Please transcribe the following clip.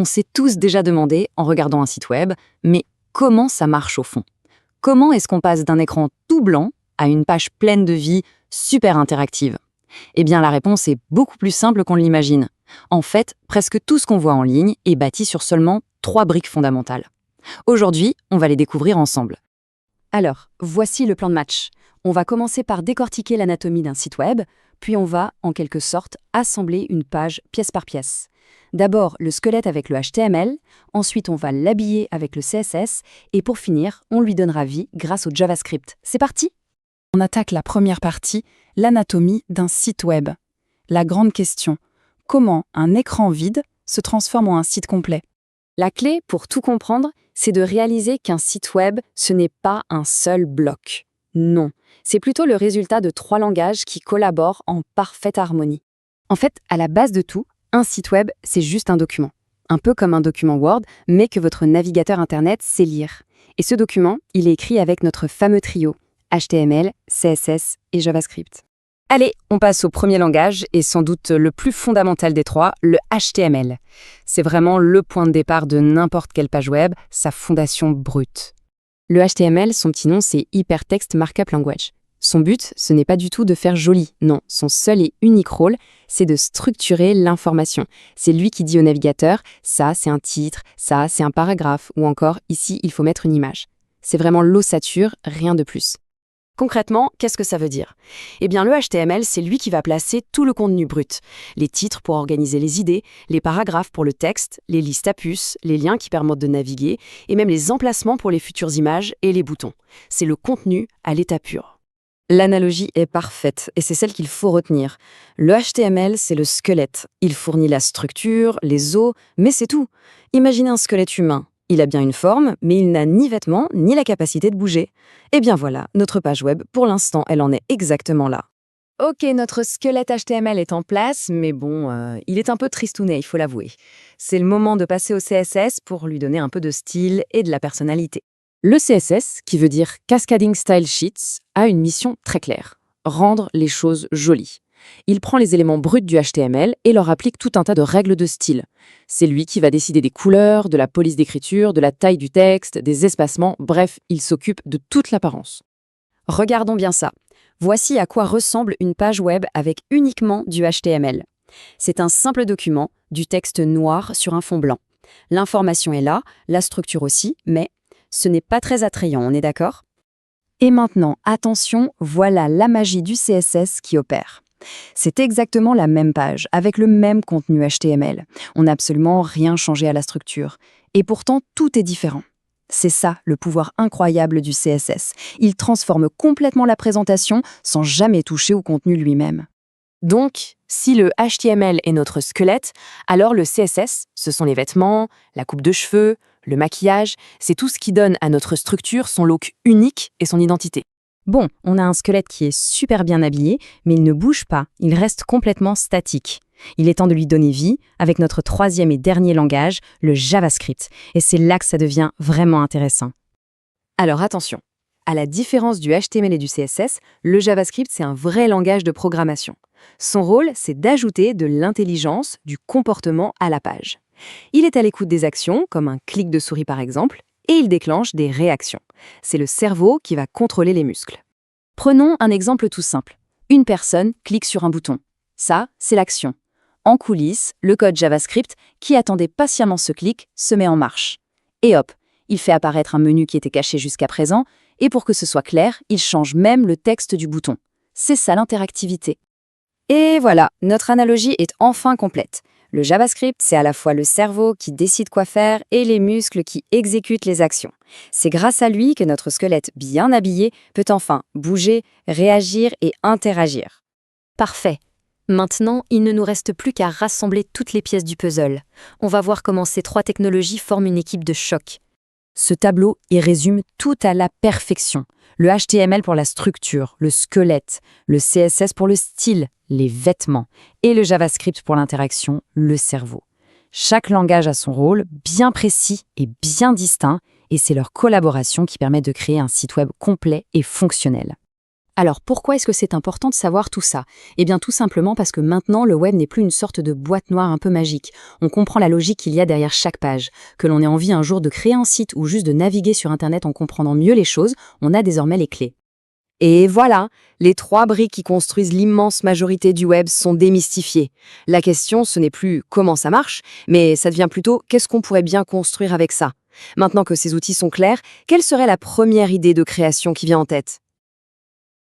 On s'est tous déjà demandé, en regardant un site web, mais comment ça marche au fond? Comment est-ce qu'on passe d'un écran tout blanc à une page pleine de vie, super interactive? Eh bien, la réponse est beaucoup plus simple qu'on l'imagine. En fait, presque tout ce qu'on voit en ligne est bâti sur seulement 3 briques fondamentales. Aujourd'hui, on va les découvrir ensemble. Alors, voici le plan de match. On va commencer par décortiquer l'anatomie d'un site web, puis on va, en quelque sorte, assembler une page pièce par pièce. D'abord, le squelette avec le HTML, ensuite on va l'habiller avec le CSS, et pour finir, on lui donnera vie grâce au JavaScript. C'est parti? On attaque la première partie, l'anatomie d'un site web. La grande question, comment un écran vide se transforme en un site complet? La clé, pour tout comprendre, c'est de réaliser qu'un site web, ce n'est pas un seul bloc. Non, c'est plutôt le résultat de 3 langages qui collaborent en parfaite harmonie. En fait, à la base de tout, un site web, c'est juste un document. Un peu comme un document Word, mais que votre navigateur Internet sait lire. Et ce document, il est écrit avec notre fameux trio, HTML, CSS et JavaScript. Allez, on passe au premier langage, et sans doute le plus fondamental des 3, le HTML. C'est vraiment le point de départ de n'importe quelle page web, sa fondation brute. Le HTML, son petit nom, c'est Hypertext Markup Language. Son but, ce n'est pas du tout de faire joli, non, son seul et unique rôle, c'est de structurer l'information. C'est lui qui dit au navigateur, ça c'est un titre, ça c'est un paragraphe, ou encore, ici il faut mettre une image. C'est vraiment l'ossature, rien de plus. Concrètement, qu'est-ce que ça veut dire? Eh bien, le HTML, c'est lui qui va placer tout le contenu brut. Les titres pour organiser les idées, les paragraphes pour le texte, les listes à puces, les liens qui permettent de naviguer, et même les emplacements pour les futures images et les boutons. C'est le contenu à l'état pur. L'analogie est parfaite, et c'est celle qu'il faut retenir. Le HTML, c'est le squelette. Il fournit la structure, les os, mais c'est tout. Imaginez un squelette humain. Il a bien une forme, mais il n'a ni vêtements, ni la capacité de bouger. Eh bien voilà, notre page web, pour l'instant, elle en est exactement là. Ok, notre squelette HTML est en place, mais bon, il est un peu tristounet, il faut l'avouer. C'est le moment de passer au CSS pour lui donner un peu de style et de la personnalité. Le CSS, qui veut dire Cascading Style Sheets, a une mission très claire, rendre les choses jolies. Il prend les éléments bruts du HTML et leur applique tout un tas de règles de style. C'est lui qui va décider des couleurs, de la police d'écriture, de la taille du texte, des espacements, bref, il s'occupe de toute l'apparence. Regardons bien ça. Voici à quoi ressemble une page web avec uniquement du HTML. C'est un simple document, du texte noir sur un fond blanc. L'information est là, la structure aussi, mais ce n'est pas très attrayant, on est d'accord? Et maintenant, attention, voilà la magie du CSS qui opère. C'est exactement la même page, avec le même contenu HTML. On n'a absolument rien changé à la structure. Et pourtant, tout est différent. C'est ça, le pouvoir incroyable du CSS. Il transforme complètement la présentation sans jamais toucher au contenu lui-même. Donc, si le HTML est notre squelette, alors le CSS, ce sont les vêtements, la coupe de cheveux, le maquillage, c'est tout ce qui donne à notre structure son look unique et son identité. Bon, on a un squelette qui est super bien habillé, mais il ne bouge pas, il reste complètement statique. Il est temps de lui donner vie avec notre troisième et dernier langage, le JavaScript. Et c'est là que ça devient vraiment intéressant. Alors attention, à la différence du HTML et du CSS, le JavaScript, c'est un vrai langage de programmation. Son rôle, c'est d'ajouter de l'intelligence, du comportement à la page. Il est à l'écoute des actions, comme un clic de souris par exemple, et il déclenche des réactions. C'est le cerveau qui va contrôler les muscles. Prenons un exemple tout simple. Une personne clique sur un bouton. Ça, c'est l'action. En coulisses, le code JavaScript, qui attendait patiemment ce clic, se met en marche. Et hop, il fait apparaître un menu qui était caché jusqu'à présent, et pour que ce soit clair, il change même le texte du bouton. C'est ça l'interactivité. Et voilà, notre analogie est enfin complète. Le JavaScript, c'est à la fois le cerveau qui décide quoi faire et les muscles qui exécutent les actions. C'est grâce à lui que notre squelette bien habillé peut enfin bouger, réagir et interagir. Parfait. Maintenant, il ne nous reste plus qu'à rassembler toutes les pièces du puzzle. On va voir comment ces 3 technologies forment une équipe de choc. Ce tableau y résume tout à la perfection. Le HTML pour la structure, le squelette, le CSS pour le style, les vêtements, et le JavaScript pour l'interaction, le cerveau. Chaque langage a son rôle, bien précis et bien distinct, et c'est leur collaboration qui permet de créer un site web complet et fonctionnel. Alors pourquoi est-ce que c'est important de savoir tout ça? Eh bien tout simplement parce que maintenant le web n'est plus une sorte de boîte noire un peu magique. On comprend la logique qu'il y a derrière chaque page. Que l'on ait envie un jour de créer un site ou juste de naviguer sur Internet en comprenant mieux les choses, on a désormais les clés. Et voilà, les 3 briques qui construisent l'immense majorité du web sont démystifiées. La question, ce n'est plus comment ça marche, mais ça devient plutôt qu'est-ce qu'on pourrait bien construire avec ça. Maintenant que ces outils sont clairs, quelle serait la première idée de création qui vient en tête?